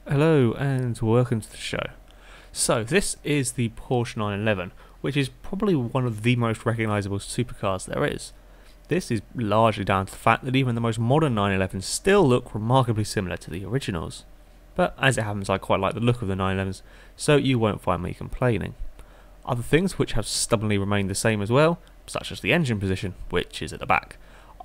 Hello and welcome to the show. So this is the Porsche 911, which is probably one of the most recognisable supercars there is. This is largely down to the fact that even the most modern 911s still look remarkably similar to the originals. But as it happens, I quite like the look of the 911s, so you won't find me complaining. Other things which have stubbornly remained the same as well, such as the engine position, which is at the back,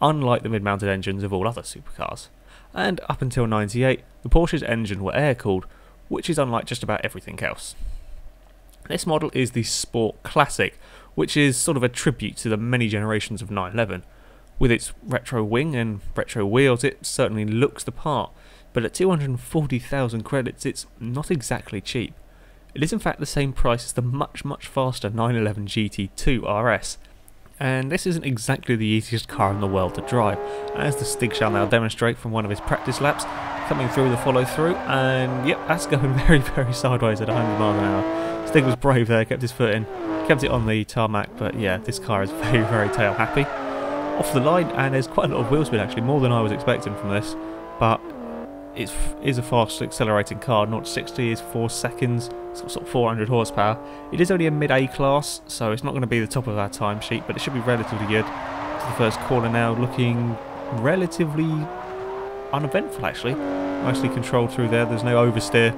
unlike the mid-mounted engines of all other supercars. And up until 98, the Porsche's engine were air-cooled, which is unlike just about everything else. This model is the Sport Classic, which is sort of a tribute to the many generations of 911. With its retro wing and retro wheels, it certainly looks the part, but at 240,000 credits, it's not exactly cheap. It is in fact the same price as the much faster 911 GT2 RS. And this isn't exactly the easiest car in the world to drive, as the Stig shall now demonstrate from one of his practice laps, coming through the follow-through, and yep, that's going very sideways at 100 miles an hour. Stig was brave there, kept his foot in, kept it on the tarmac, but yeah, this car is very tail happy. Off the line, and there's quite a lot of wheel speed actually, more than I was expecting from this, but it is a fast accelerating car. 0 to 60 is 4 seconds, it's got sort of 400 horsepower. It is only a mid-A class, so it's not going to be the top of our timesheet, but it should be relatively good. To the first corner now, looking relatively uneventful actually. Nicely controlled through there, there's no oversteer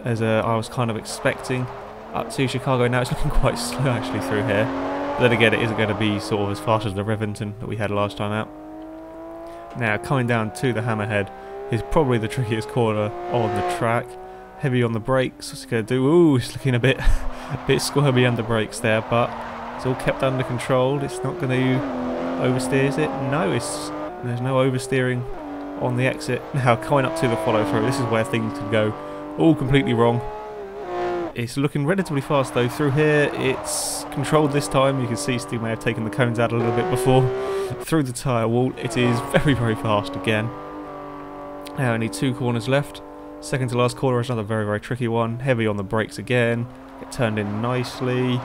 as I was kind of expecting. Up to Chicago now, it's looking quite slow actually through here. But then again, it isn't going to be sort of as fast as the Rivington that we had last time out. Now, coming down to the Hammerhead is probably the trickiest corner on the track. Heavy on the brakes, what's it going to do? Ooh, it's looking a bit squirmy under brakes there, but it's all kept under control. It's not going to oversteer, is it? No, there's no oversteering on the exit. Now, coming up to the follow-through, this is where things could go all completely wrong. It's looking relatively fast though. Through here, it's controlled this time. You can see Steve may have taken the cones out a little bit before. Through the tyre wall, it is very fast again. Now only 2 corners left. Second to last corner is another very tricky one. Heavy on the brakes again. Get turned in nicely.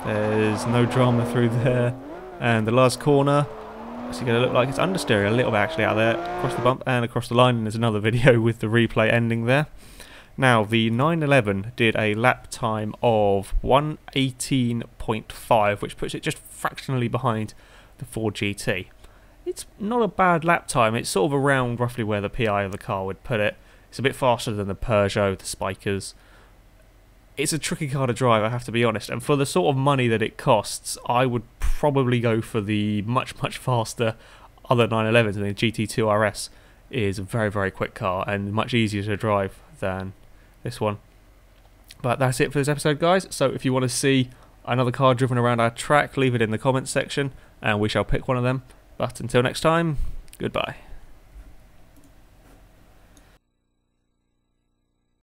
There's no drama through there. And the last corner, what's it going to look like? It's understeering a little bit actually out there. Across the bump and across the line. And there's another video with the replay ending there. Now, the 911 did a lap time of 1:18.5, which puts it just fractionally behind the Ford GT. It's not a bad lap time. It's sort of around roughly where the PI of the car would put it. It's a bit faster than the Peugeot, the Spikers. It's a tricky car to drive, I have to be honest. And for the sort of money that it costs, I would probably go for the much faster other 911s. And the GT2 RS is a very quick car and much easier to drive than this one. But that's it for this episode, guys. So if you want to see another car driven around our track, leave it in the comments section and we shall pick one of them. But until next time, goodbye.